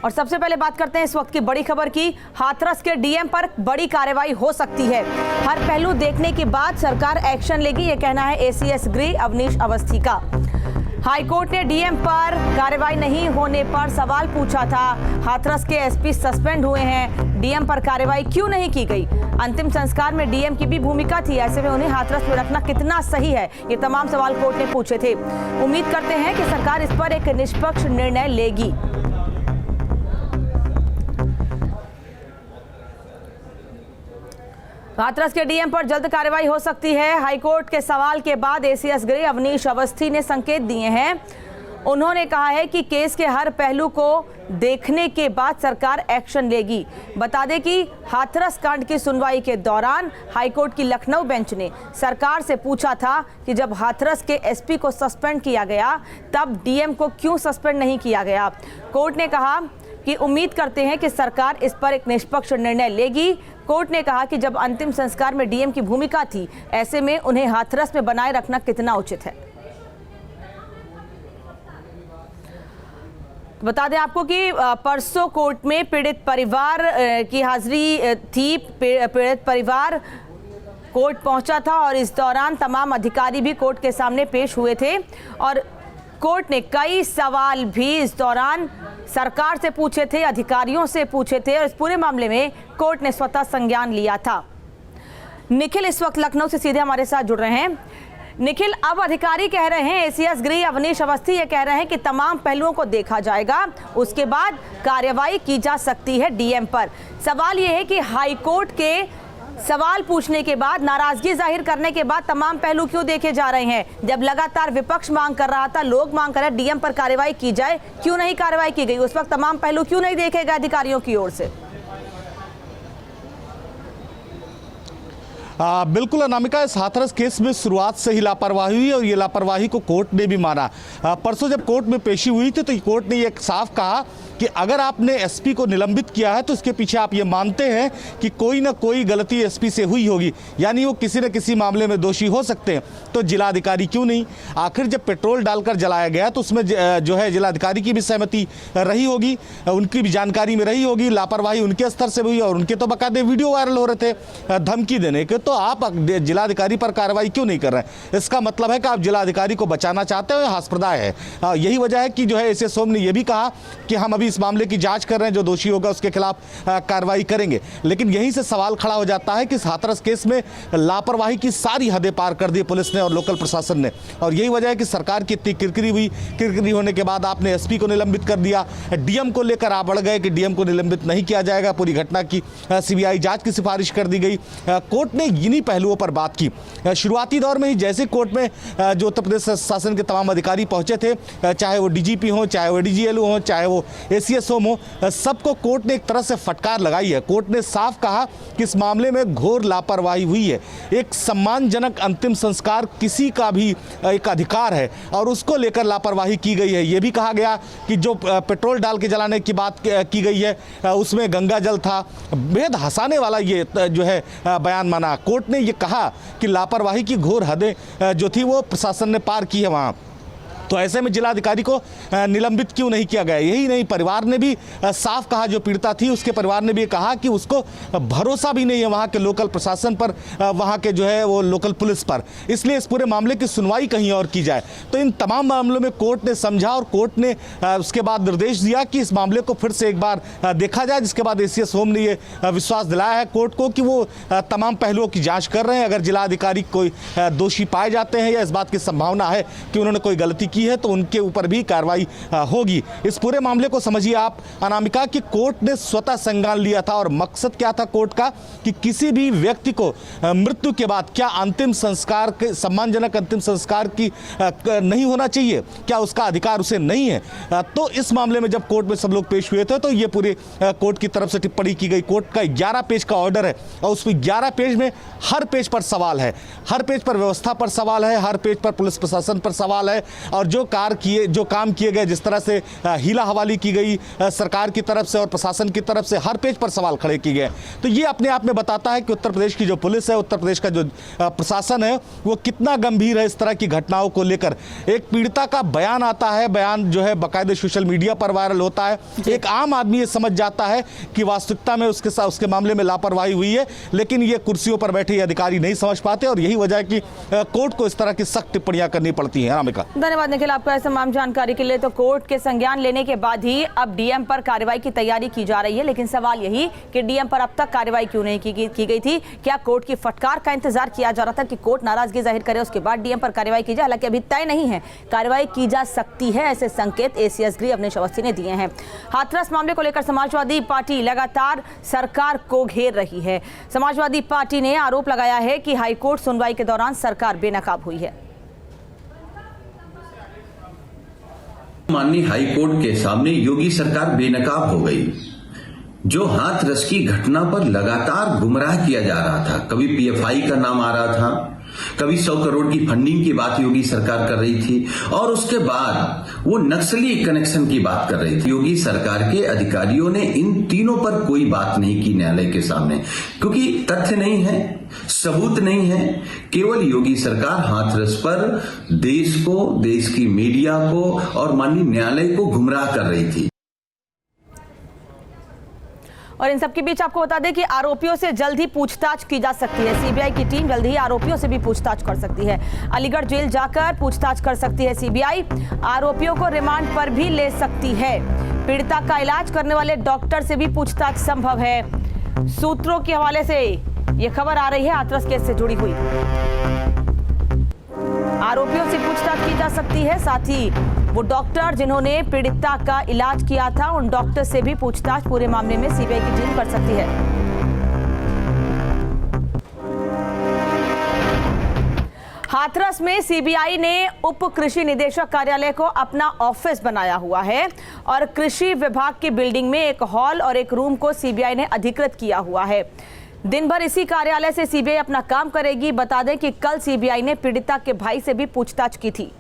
और सबसे पहले बात करते हैं इस वक्त की बड़ी खबर की। हाथरस के डीएम पर बड़ी कार्रवाई हो सकती है। हर पहलू देखने के बाद सरकार एक्शन लेगी, ये कहना है एसीएस गृह अवनीश अवस्थी का। हाईकोर्ट ने डीएम पर कार्रवाई नहीं होने पर सवाल पूछा था। हाथरस के एसपी सस्पेंड हुए हैं, डीएम पर कार्रवाई क्यों नहीं की गई? अंतिम संस्कार में डीएम की भी भूमिका थी, ऐसे में उन्हें हाथरस में रखना कितना सही है? ये तमाम सवाल कोर्ट ने पूछे थे। उम्मीद करते हैं कि सरकार इस पर एक निष्पक्ष निर्णय लेगी। हाथरस के डीएम पर जल्द कार्रवाई हो सकती है। हाईकोर्ट के सवाल के बाद एसीएस गृह अवनीश अवस्थी ने संकेत दिए हैं। उन्होंने कहा है कि केस के हर पहलू को देखने के बाद सरकार एक्शन लेगी। बता दें कि हाथरस कांड की सुनवाई के दौरान हाईकोर्ट की लखनऊ बेंच ने सरकार से पूछा था कि जब हाथरस के एसपी को सस्पेंड किया गया तब डीएम को क्यों सस्पेंड नहीं किया गया। कोर्ट ने कहा कि उम्मीद करते हैं कि सरकार इस पर एक निष्पक्ष निर्णय लेगी। कोर्ट ने कहा कि जब अंतिम संस्कार में डीएम की भूमिका थी, ऐसे में उन्हें हाथरस में बनाए रखना कितना उचित है। बता दें आपको कि परसों कोर्ट में पीड़ित परिवार की हाजिरी थी। पीड़ित परिवार कोर्ट पहुंचा था और इस दौरान तमाम अधिकारी भी कोर्ट के सामने पेश हुए थे और कोर्ट ने कई सवाल भी इस दौरान सरकार से पूछे थे, अधिकारियों से पूछे थे और इस पूरे मामले में कोर्ट ने स्वतः संज्ञान लिया था। निखिल इस वक्त लखनऊ से सीधे हमारे साथ जुड़ रहे हैं। निखिल, अब अधिकारी कह रहे हैं, एसीएस गृह अवनीश अवस्थी ये कह रहे हैं कि तमाम पहलुओं को देखा जाएगा, उसके बाद कार्रवाई की जा सकती है डीएम पर। सवाल ये है कि हाईकोर्ट के सवाल पूछने के बाद, नाराजगी जाहिर करने के बाद तमाम पहलू क्यों देखे जा रहे हैं? जब लगातार विपक्ष मांग कर रहा था, लोग मांग कर रहे हैं डीएम पर कार्रवाई की जाए, क्यों नहीं कार्रवाई की गई? उस वक्त तमाम पहलू क्यों नहीं देखे गए अधिकारियों की ओर से? बिल्कुल अनामिका, इस हाथरस केस में शुरुआत से ही लापरवाही हुई और ये लापरवाही को कोर्ट ने भी माना। परसों जब कोर्ट में पेशी हुई थी तो कोर्ट ने ये साफ कहा कि अगर आपने एसपी को निलंबित किया है तो इसके पीछे आप ये मानते हैं कि कोई ना कोई गलती एसपी से हुई होगी, यानी वो किसी न किसी मामले में दोषी हो सकते हैं। तो जिलाधिकारी क्यों नहीं? आखिर जब पेट्रोल डालकर जलाया गया तो उसमें जो है जिलाधिकारी की भी सहमति रही होगी, उनकी भी जानकारी में रही होगी। लापरवाही उनके स्तर से हुई और उनके तो बाकायदे वीडियो वायरल हो रहे थे धमकी देने के। तो आप जिलाधिकारी पर कार्रवाई क्यों नहीं कर रहे हैं? इसका मतलब है कि आप जिलाधिकारी को बचाना चाहते हो, हास्यास्पद है। यही वजह है कि जो है एसीएस सोम ने यह भी कहा कि हम अभी इस मामले की जांच कर रहे हैं, जो दोषी होगा उसके खिलाफ कार्रवाई करेंगे। लेकिन यहीं से सवाल खड़ा हो जाता है कि इस हाथरस केस में लापरवाही की सारी हदें पार कर दी पुलिस ने और लोकल प्रशासन ने, और यही वजह है कि सरकार की इतनी किरकिरी हुई। किरकिरी होने के बाद आपने एसपी को निलंबित कर दिया, डीएम को लेकर आप बढ़ गए कि डीएम को निलंबित नहीं किया जाएगा, पूरी घटना की सीबीआई जांच की सिफारिश कर दी गई। कोर्ट ने इन्हीं पहलुओं पर बात की। शुरुआती दौर में ही जैसे कोर्ट में जो उत्तर प्रदेश शासन के तमाम अधिकारी पहुंचे थे, चाहे वो डीजीपी हो, चाहे वो डीजीएलओ हो, चाहे वो एसीएस हो, सबको कोर्ट ने एक तरह से फटकार लगाई है। कोर्ट ने साफ कहा कि इस मामले में घोर लापरवाही हुई है। एक सम्मानजनक अंतिम संस्कार किसी का भी एक अधिकार है और उसको लेकर लापरवाही की गई है। यह भी कहा गया कि जो पेट्रोल डाल के जलाने की बात की गई है उसमें गंगा जल था। बेहद हंसाने वाला ये जो है बयान माना। कोर्ट ने ये कहा कि लापरवाही की घोर हदें जो थी वो प्रशासन ने पार की है वहाँ। तो ऐसे में जिलाधिकारी को निलंबित क्यों नहीं किया गया? यही नहीं, परिवार ने भी साफ कहा, जो पीड़िता थी उसके परिवार ने भी कहा कि उसको भरोसा भी नहीं है वहाँ के लोकल प्रशासन पर, वहाँ के जो है वो लोकल पुलिस पर, इसलिए इस पूरे मामले की सुनवाई कहीं और की जाए। तो इन तमाम मामलों में कोर्ट ने समझा और कोर्ट ने उसके बाद निर्देश दिया कि इस मामले को फिर से एक बार देखा जाए, जिसके बाद एसीएस होम ने ये विश्वास दिलाया है कोर्ट को कि वो तमाम पहलुओं की जाँच कर रहे हैं। अगर जिलाधिकारी कोई दोषी पाए जाते हैं या इस बात की संभावना है कि उन्होंने कोई गलती है तो उनके ऊपर भी कार्रवाई होगी। इस पूरे मामले को समझिए आप अनामिका कि कोर्ट ने स्वतः संज्ञान लिया था और मकसद क्या था कोर्ट का कि किसी भी व्यक्ति को मृत्यु के बाद क्या अंतिम संस्कार के सम्मानजनक अंतिम संस्कार की नहीं होना चाहिए, क्या उसका अधिकार उसे नहीं है? तो इस मामले में जब कोर्ट में सब लोग पेश हुए थे तो ये पूरे कोर्ट की तरफ से टिप्पणी की गई। कोर्ट का 11 पेज का ऑर्डर है और उस 11 पेज में हर पेज पर सवाल है, हर पेज पर व्यवस्था पर सवाल है, हर पेज पर पुलिस प्रशासन पर सवाल है और जो काम किए गए, जिस तरह से हीला हवाली की गई सरकार की तरफ से और प्रशासन की तरफ से, हर पेज पर सवाल खड़े किए गए। तो ये अपने आप में बताता है कि उत्तर प्रदेश की जो पुलिस है, उत्तर प्रदेश का जो प्रशासन है, वो कितना गंभीर है इस तरह की घटनाओं को लेकर। एक पीड़िता का बयान आता है, बयान जो है बाकायदे सोशल मीडिया पर वायरल होता है। एक आम आदमी ये समझ जाता है कि वास्तविकता में उसके मामले में लापरवाही हुई है, लेकिन ये कुर्सियों पर बैठे ये अधिकारी नहीं समझ पाते और यही वजह है कि कोर्ट को इस तरह की सख्त टिप्पणियां करनी पड़ती हैं। रामिका, धन्यवाद निखिल आपका इस तमाम जानकारी के लिए। तो कोर्ट के संज्ञान लेने के बाद ही अब डीएम पर कार्रवाई की तैयारी की जा रही है, लेकिन सवाल यही कि डीएम पर अब तक कार्रवाई क्यों नहीं की गई थी? क्या कोर्ट की फटकार का इंतजार किया जा रहा था कि कोर्ट नाराजगी जाहिर करे, उसके बाद डीएम पर कार्रवाई की जाए? हालांकि अभी तय नहीं है, कार्रवाई की जा सकती है, ऐसे संकेत एसीएस गृह अवनीश अवस्थी ने दिए हैं। हाथरस मामले को लेकर समाजवादी पार्टी लगातार सरकार को घेर रही है। समाजवादी पार्टी ने आरोप लगाया है कि हाईकोर्ट सुनवाई के दौरान सरकार बेनकाब हुई है। माननीय हाईकोर्ट के सामने योगी सरकार बेनकाब हो गई। जो हाथरस की घटना पर लगातार गुमराह किया जा रहा था, कभी पीएफआई का नाम आ रहा था, कभी 100 करोड़ की फंडिंग की बात योगी सरकार कर रही थी, और उसके बाद वो नक्सली कनेक्शन की बात कर रही थी। योगी सरकार के अधिकारियों ने इन तीनों पर कोई बात नहीं की न्यायालय के सामने, क्योंकि तथ्य नहीं है, सबूत नहीं है। केवल योगी सरकार हाथरस पर देश को, देश की मीडिया को और माननीय न्यायालय को गुमराह कर रही थी। और इन सबके बीच आपको बता दें कि आरोपियों से जल्द ही पूछताछ की जा सकती है। सीबीआई की टीम जल्द ही आरोपियों से भी पूछताछ कर सकती है। अलीगढ़ जेल जाकर पूछताछ कर सकती है सीबीआई। आरोपियों को रिमांड पर भी ले सकती है। पीड़िता का इलाज करने वाले डॉक्टर से भी पूछताछ संभव है। सूत्रों के हवाले से ये खबर आ रही है हाथरस केस से जुड़ी हुई। आरोपियों से पूछताछ की जा सकती है, साथ ही वो डॉक्टर जिन्होंने पीड़िता का इलाज किया था, उन डॉक्टर से भी पूछताछ पूरे मामले में सीबीआई की टीम कर सकती है। हाथरस में सीबीआई ने उप कृषि निदेशक कार्यालय को अपना ऑफिस बनाया हुआ है और कृषि विभाग की बिल्डिंग में एक हॉल और एक रूम को सीबीआई ने अधिकृत किया हुआ है। दिन भर इसी कार्यालय से सीबीआई अपना काम करेगी। बता दें कि कल सीबीआई ने पीड़िता के भाई से भी पूछताछ की थी।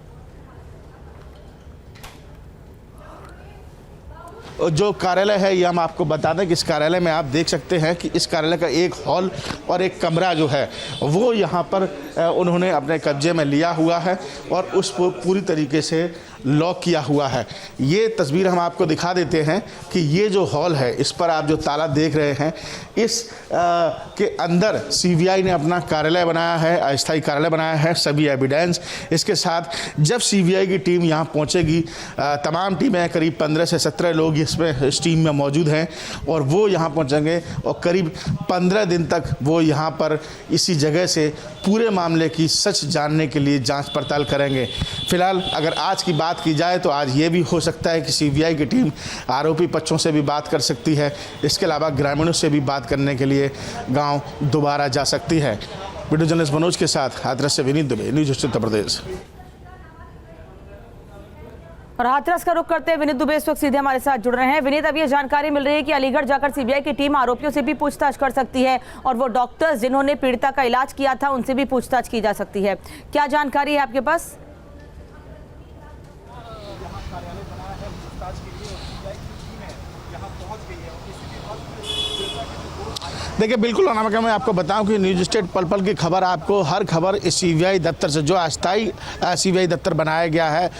जो कार्यालय है ये हम आपको बता दें कि इस कार्यालय में आप देख सकते हैं कि इस कार्यालय का एक हॉल और एक कमरा जो है वो यहाँ पर उन्होंने अपने कब्जे में लिया हुआ है और उसको पूरी तरीके से लॉक किया हुआ है। ये तस्वीर हम आपको दिखा देते हैं कि ये जो हॉल है, इस पर आप जो ताला देख रहे हैं, इस के अंदर सीबीआई ने अपना कार्यालय बनाया है, अस्थायी कार्यालय बनाया है, सभी एविडेंस। इसके साथ जब सीबीआई की टीम यहाँ पहुँचेगी, तमाम टीमें करीब 15 से 17 लोग इस टीम में मौजूद हैं और वो यहाँ पहुँचेंगे और करीब 15 दिन तक वो यहाँ पर इसी जगह से पूरे मामले की सच जानने के लिए जांच पड़ताल करेंगे। फिलहाल अगर आज की बात की जाए तो आज ये भी हो सकता है कि सीबीआई की टीम आरोपी पक्षों से भी बात कर सकती है। इसके अलावा ग्रामीणों से भी बात करने के लिए गांव दोबारा जा सकती है। वीडियो जर्नलिस्ट मनोज के साथ हाथरस से विनीत दुबे, न्यूज़ उत्तर प्रदेश। और हाथरस का रुख करते हैं विनीत दुबे इस वक्त सीधे हमारे साथ जुड़ रहे हैं। विनीत, अब ये जानकारी मिल रही है कि अलीगढ़ जाकर सीबीआई की टीम आरोपियों से भी पूछताछ कर सकती है और वो डॉक्टर्स जिन्होंने पीड़िता का इलाज किया था उनसे भी पूछताछ की जा सकती है। क्या जानकारी है आपके पास? देखिए, बिल्कुल अनामिका, मैं आपको बताऊं कि न्यूज स्टेट पल पल की खबर, आपको हर खबर इस सीबीआई दफ्तर से, जो अस्थायी सीबीआई दफ्तर बनाया गया है,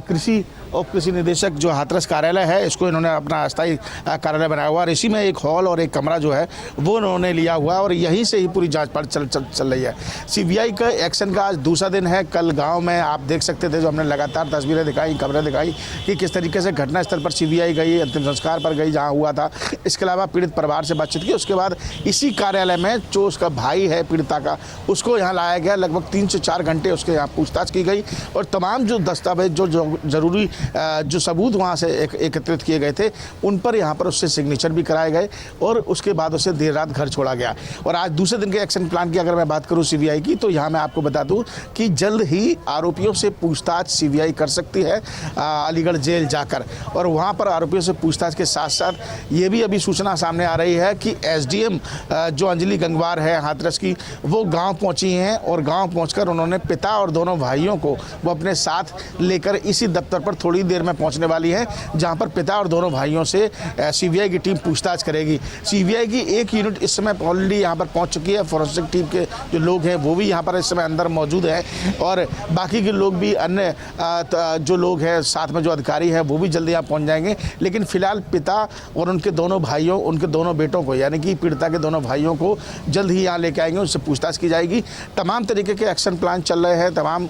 कृषि उप कृषि निदेशक जो हाथरस कार्यालय है, इसको इन्होंने अपना अस्थायी कार्यालय बनाया हुआ और इसी में एक हॉल और एक कमरा जो है वो उन्होंने लिया हुआ है और यहीं से ही पूरी जांच चल रही है। सीबीआई का एक्शन का आज दूसरा दिन है। कल गांव में आप देख सकते थे, जो हमने लगातार तस्वीरें दिखाई, खबरें दिखाई कि किस तरीके से घटनास्थल पर सीबीआई गई, अंतिम संस्कार पर गई जहाँ हुआ था। इसके अलावा पीड़ित परिवार से बातचीत की। उसके बाद इसी कार्यालय में जो उसका भाई है पीड़िता का, उसको यहाँ लाया गया। लगभग 3 से 4 घंटे उसके यहाँ पूछताछ की गई और तमाम जो दस्तावेज, जो जरूरी जो सबूत वहाँ से एकत्रित किए गए थे उन पर यहाँ पर उससे सिग्नेचर भी कराए गए और उसके बाद उसे देर रात घर छोड़ा गया। और आज दूसरे दिन के एक्शन प्लान की अगर मैं बात करूँ सीबीआई की, तो यहाँ मैं आपको बता दूँ कि जल्द ही आरोपियों से पूछताछ सीबीआई कर सकती है अलीगढ़ जेल जाकर, और वहाँ पर आरोपियों से पूछताछ के साथ साथ ये भी अभी सूचना सामने आ रही है कि एसडीएम जो अंजलि गंगवार है हाथरस की, वो गाँव पहुँची हैं और गाँव पहुँचकर उन्होंने पिता और दोनों भाइयों को वो अपने साथ लेकर इसी दफ्तर पर थोड़ी देर में पहुँचने वाली है, जहाँ पर पिता और दोनों भाइयों से सीबीआई की टीम पूछताछ करेगी। सीबीआई की एक यूनिट इस समय ऑलरेडी यहाँ पर पहुँच चुकी है। फॉरेंसिक टीम के जो लोग हैं वो भी यहाँ पर इस समय अंदर मौजूद है, और बाकी के लोग भी अन्य जो लोग हैं साथ में जो अधिकारी हैं वो भी जल्दी यहाँ पहुँच जाएंगे। लेकिन फिलहाल पिता और उनके दोनों भाइयों, उनके दोनों बेटों को, यानी कि पीड़िता के दोनों भाइयों को जल्द ही यहाँ लेके आएंगे, उससे पूछताछ की जाएगी। तमाम तरीके के एक्शन प्लान चल रहे हैं। तमाम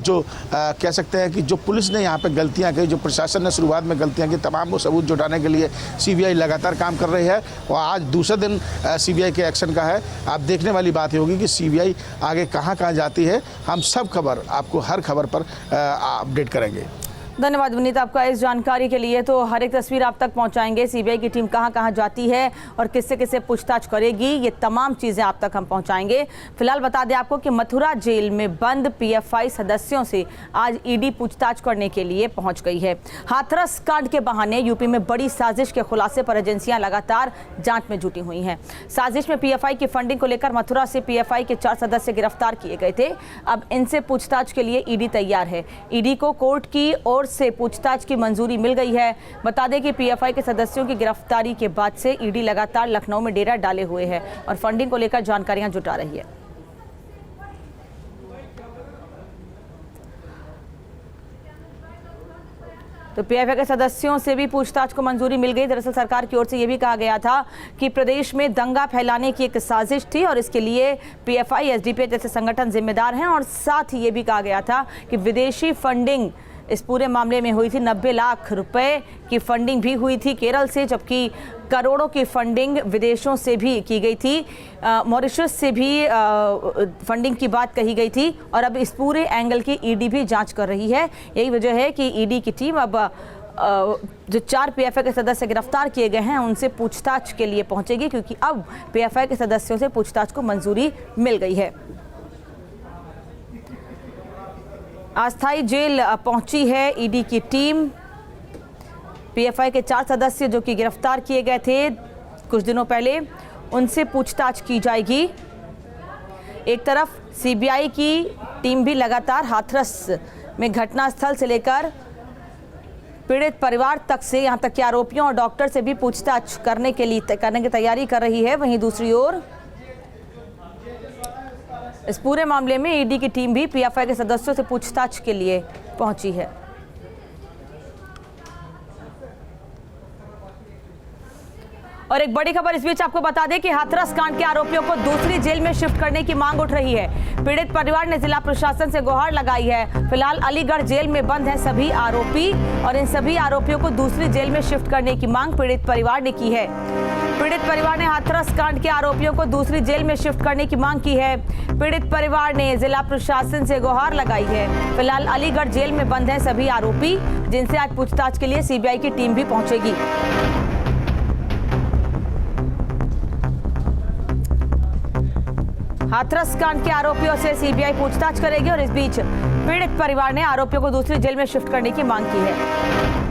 जो कह सकते हैं कि जो पुलिस ने यहाँ पे गलतियाँ की, जो प्रशासन ने शुरुआत में गलतियाँ की, तमाम को सबूत जुटाने के लिए सीबीआई लगातार काम कर रही है। और आज दूसरे दिन सीबीआई के एक्शन का है। आप देखने वाली बात होगी कि सीबीआई आगे कहाँ जाती है। हम सब खबर आपको हर खबर पर अपडेट करेंगे। धन्यवाद विनीत आपका इस जानकारी के लिए। तो हर एक तस्वीर आप तक पहुंचाएंगे, सीबीआई की टीम कहां कहां जाती है और किससे किससे पूछताछ करेगी, ये तमाम चीजें आप तक हम पहुंचाएंगे। फिलहाल बता दें आपको कि मथुरा जेल में बंद पीएफआई सदस्यों से आज ईडी पूछताछ करने के लिए पहुंच गई है। हाथरस कांड के बहाने यूपी में बड़ी साजिश के खुलासे पर एजेंसियां लगातार जांच में जुटी हुई हैं। साजिश में पीएफआई की फंडिंग को लेकर मथुरा से पीएफआई के 4 सदस्य गिरफ्तार किए गए थे। अब इनसे पूछताछ के लिए ईडी तैयार है। ईडी को कोर्ट की ओर से पूछताछ की मंजूरी मिल गई है। बता दें कि पीएफआई के सदस्यों की गिरफ्तारी के बाद से ईडी लगातार लखनऊ में डेरा डाले हुए है और फंडिंग को लेकर जानकारियां जुटा रही है। तो पीएफआई के सदस्यों से भी पूछताछ को मंजूरी मिल गई। दरअसल सरकार की ओर से यह भी कहा गया था कि प्रदेश में दंगा फैलाने की एक साजिश थी और इसके लिए पीएफआई, एसडीपी जैसे संगठन जिम्मेदार हैं, और साथ ही ये भी कहा गया था कि विदेशी फंडिंग इस पूरे मामले में हुई थी। 90 लाख रुपए की फंडिंग भी हुई थी केरल से, जबकि करोड़ों की फंडिंग विदेशों से भी की गई थी। मॉरिशस से भी फंडिंग की बात कही गई थी और अब इस पूरे एंगल की ईडी भी जांच कर रही है। यही वजह है कि ईडी की टीम अब जो 4 पीएफआई के सदस्य गिरफ्तार किए गए हैं उनसे पूछताछ के लिए पहुंचेगी, क्योंकि अब पीएफआई के सदस्यों से पूछताछ को मंजूरी मिल गई है। अस्थायी जेल पहुंची है ईडी की टीम। पीएफआई के 4 सदस्य जो कि गिरफ्तार किए गए थे कुछ दिनों पहले, उनसे पूछताछ की जाएगी। एक तरफ सीबीआई की टीम भी लगातार हाथरस में घटनास्थल से लेकर पीड़ित परिवार तक से, यहां तक कि आरोपियों और डॉक्टर से भी पूछताछ करने की तैयारी कर रही है। वहीं दूसरी ओर इस पूरे मामले में ईडी की टीम भी पीएफआई के सदस्यों से पूछताछ के लिए पहुंची है। और एक बड़ी खबर इस बीच आपको बता दें कि हाथरस कांड के आरोपियों को दूसरी जेल में शिफ्ट करने की मांग उठ रही है। पीड़ित परिवार ने जिला प्रशासन से गुहार लगाई है। फिलहाल अलीगढ़ जेल में बंद हैं सभी आरोपी और इन सभी आरोपियों को दूसरी जेल में शिफ्ट करने की मांग पीड़ित परिवार ने की है। पीड़ित परिवार ने हाथरस कांड के आरोपियों को दूसरी जेल में शिफ्ट करने की मांग की है। पीड़ित परिवार ने जिला प्रशासन से गुहार लगाई है। फिलहाल अलीगढ़ जेल में बंद हैं सभी आरोपी, जिनसे आज पूछताछ के लिए सीबीआई की टीम भी पहुंचेगी। हाथरस कांड के आरोपियों से सीबीआई पूछताछ करेगी और इस बीच पीड़ित परिवार ने आरोपियों को दूसरी जेल में शिफ्ट करने की मांग की है।